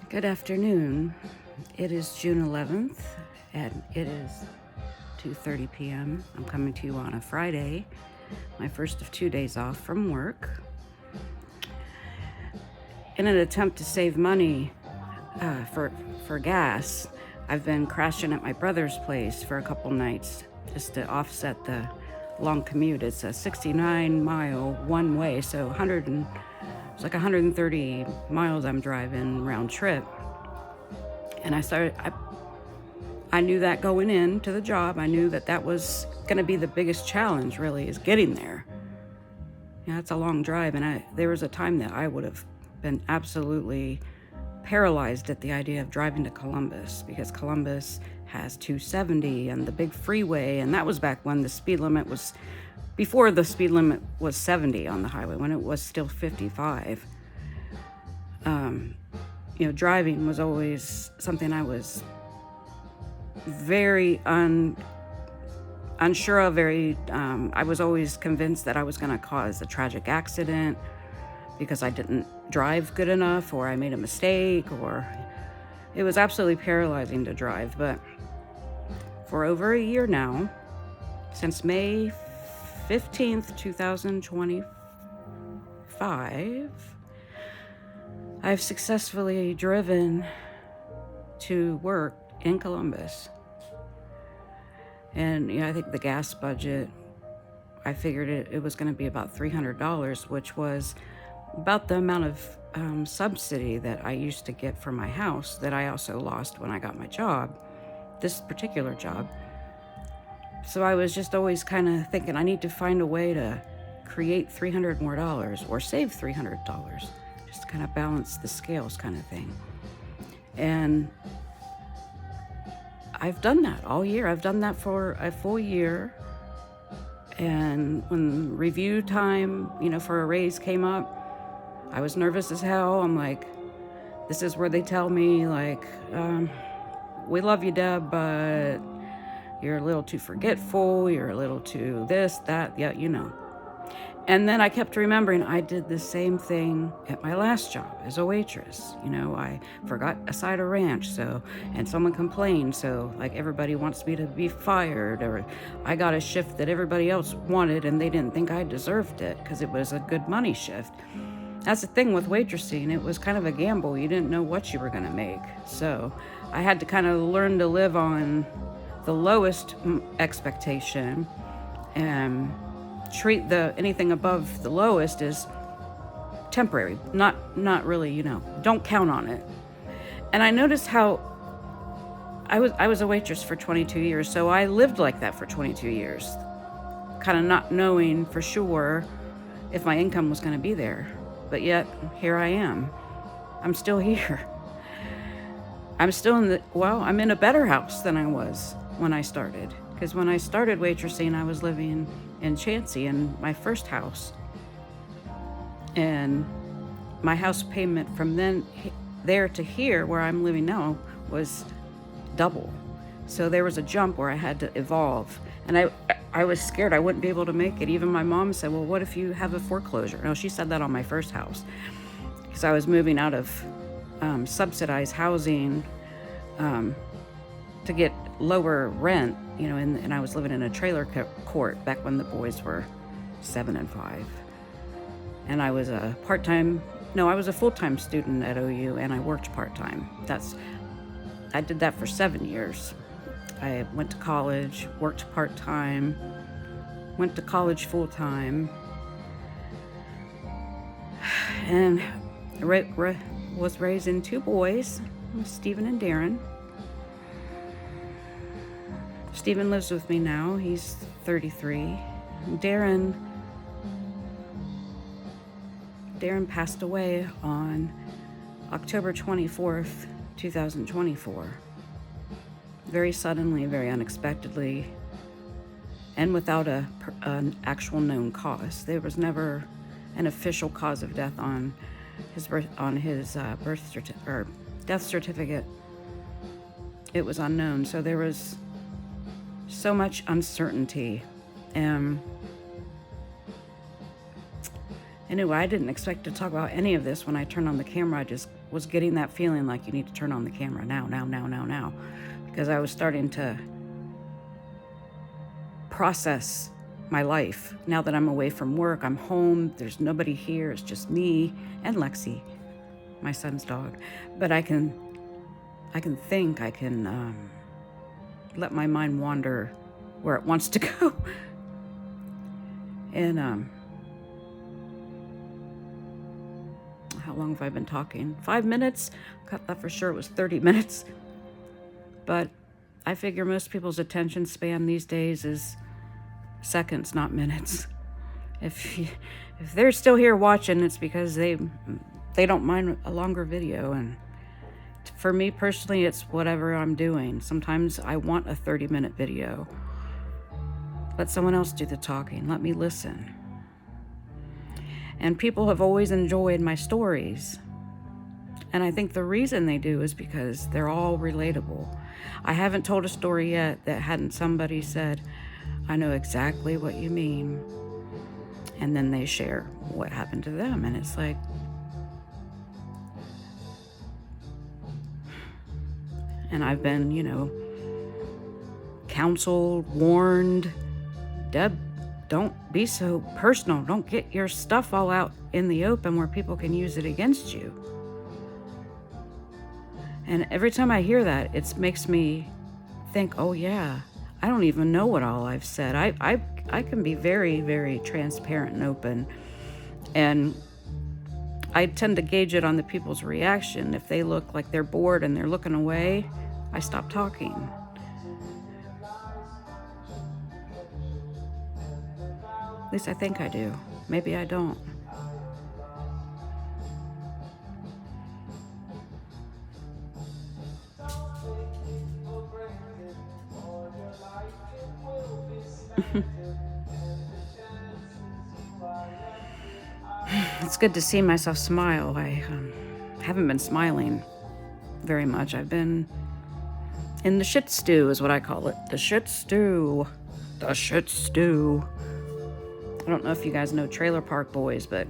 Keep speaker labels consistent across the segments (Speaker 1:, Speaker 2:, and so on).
Speaker 1: Good afternoon. It is June 11th and it is 2:30 p.m. I'm coming to you on a Friday, my first of 2 days off from work. In an attempt to save money for gas, I've been crashing at my brother's place for a couple nights just to offset the long commute. It's a 69-mile one way, so it's like 130 miles I'm driving round trip. And I knew that going into the job. I knew that was going to be the biggest challenge, really, is getting there. It's a long drive, and there was a time that I would have been absolutely paralyzed at the idea of driving to Columbus, because Columbus has 270 and the big freeway, and that was back when the speed limit was, before the speed limit was 70 on the highway, when it was still 55. Driving was always something I was very unsure of. I was always convinced that I was going to cause a tragic accident because I didn't drive good enough, or I made a mistake, or it was absolutely paralyzing to drive. But for over a year now, since May 15th, 2025, I've successfully driven to work in Columbus. And I think the gas budget, I figured it was going to be about $300, which was about the amount of subsidy that I used to get for my house that I also lost when I got my job, this particular job. So I was just always kind of thinking, I need to find a way to create $300 more or save $300, just to kind of balance the scales kind of thing. And I've done that all year. I've done that for a full year. And when review time, for a raise came up, I was nervous as hell. I'm like, this is where they tell me, we love you, Deb, but you're a little too forgetful. You're a little too this, that, yeah, And then I kept remembering I did the same thing at my last job as a waitress. I forgot a side of ranch, and someone complained, so everybody wants me to be fired, or I got a shift that everybody else wanted and they didn't think I deserved it because it was a good money shift. That's the thing with waitressing. It was kind of a gamble. You didn't know what you were going to make. So I had to kind of learn to live on the lowest expectation and treat anything above the lowest as temporary, not really, don't count on it. And I noticed how I was a waitress for 22 years, so I lived like that for 22 years, kind of not knowing for sure if my income was going to be there. But yet, here I am. I'm still here. I'm in a better house than I was when I started. Because when I started waitressing, I was living in Chauncey in my first house. And my house payment from there to here, where I'm living now, was double. So there was a jump where I had to evolve. And I was scared I wouldn't be able to make it. Even my mom said, well, what if you have a foreclosure? No, she said that on my first house. Because I was moving out of subsidized housing to get lower rent, and I was living in a trailer court back when the boys were 7 and 5. And I was a full-time student at OU, and I worked part-time. I did that for 7 years. I went to college, worked part-time, went to college full-time, and was raising 2 boys, Stephen and Darren. Stephen lives with me now. He's 33. Darren passed away on October 24th, 2024. Very suddenly, very unexpectedly, and without an actual known cause. There was never an official cause of death on his death certificate. It was unknown, so there was so much uncertainty. Anyway, I didn't expect to talk about any of this when I turned on the camera. I just was getting that feeling like you need to turn on the camera now. Because I was starting to process my life. Now that I'm away from work, I'm home, there's nobody here, it's just me and Lexi, my son's dog. But I can think, I can let my mind wander where it wants to go. And how long have I been talking? 5 minutes? I thought for sure it was 30 minutes. But I figure most people's attention span these days is seconds, not minutes. If they're still here watching, it's because they don't mind a longer video. And for me personally, it's whatever I'm doing. Sometimes I want a 30-minute video. Let someone else do the talking. Let me listen. And people have always enjoyed my stories. And I think the reason they do is because they're all relatable. I haven't told a story yet that hadn't somebody said, I know exactly what you mean. And then they share what happened to them. And it's like, and I've been, counseled, warned, Deb, don't be so personal. Don't get your stuff all out in the open where people can use it against you. And every time I hear that, it makes me think, oh yeah, I don't even know what all I've said. I can be very, very transparent and open. And I tend to gauge it on the people's reaction. If they look like they're bored and they're looking away, I stop talking. At least I think I do. Maybe I don't. It's good to see myself smile. I haven't been smiling very much. I've been in the shit stew is what I call it. The shit stew. The shit stew. I don't know if you guys know Trailer Park Boys, but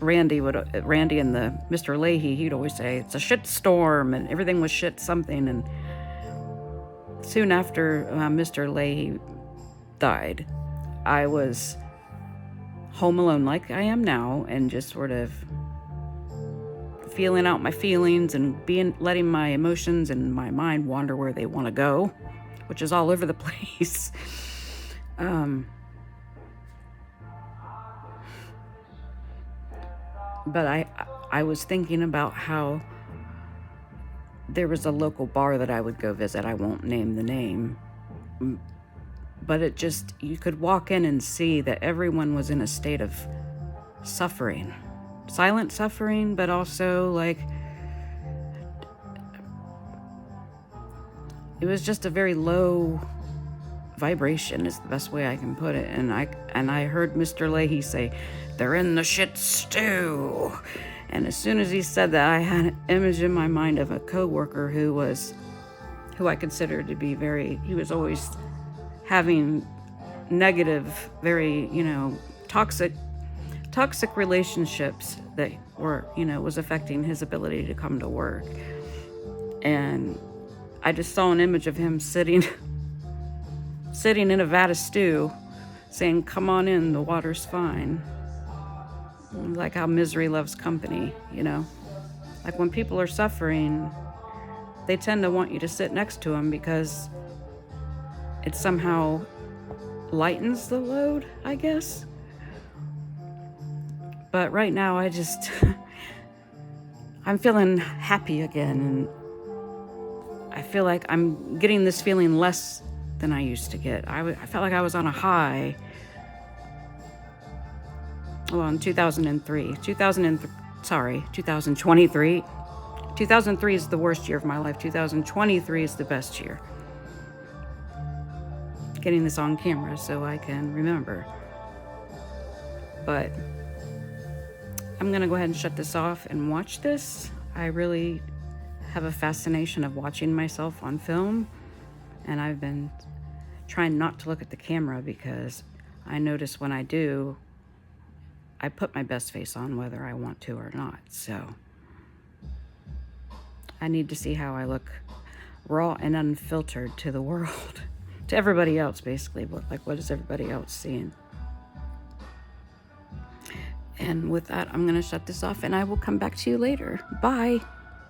Speaker 1: Randy and the Mr. Leahy, he'd always say it's a shit storm, and everything was shit something. And soon after Mr. Leahy died, I was home alone like I am now, and just sort of feeling out my feelings and letting my emotions and my mind wander where they want to go, which is all over the place. But I was thinking about how there was a local bar that I would go visit. I won't name the name. But you could walk in and see that everyone was in a state of suffering. Silent suffering, but also like, it was just a very low vibration is the best way I can put it. And I heard Mr. Leahy say, they're in the shit stew. And as soon as he said that, I had an image in my mind of a coworker who I considered to be he was always having negative, very, toxic relationships that were, was affecting his ability to come to work. And I just saw an image of him sitting in a vat of stew saying, come on in, the water's fine. Like how misery loves company, Like when people are suffering, they tend to want you to sit next to them because it somehow lightens the load, I guess. But right now, I'm feeling happy again, and I feel like I'm getting this feeling less than I used to get. I felt like I was on a high. Well, in 2023. 2023. 2003 is the worst year of my life. 2023 is the best year. Getting this on camera so I can remember. But I'm going to go ahead and shut this off and watch this. I really have a fascination of watching myself on film. And I've been trying not to look at the camera because I notice when I do, I put my best face on whether I want to or not. So I need to see how I look raw and unfiltered to the world, to everybody else, basically. But like, what is everybody else seeing? And with that, I'm going to shut this off and I will come back to you later. Bye.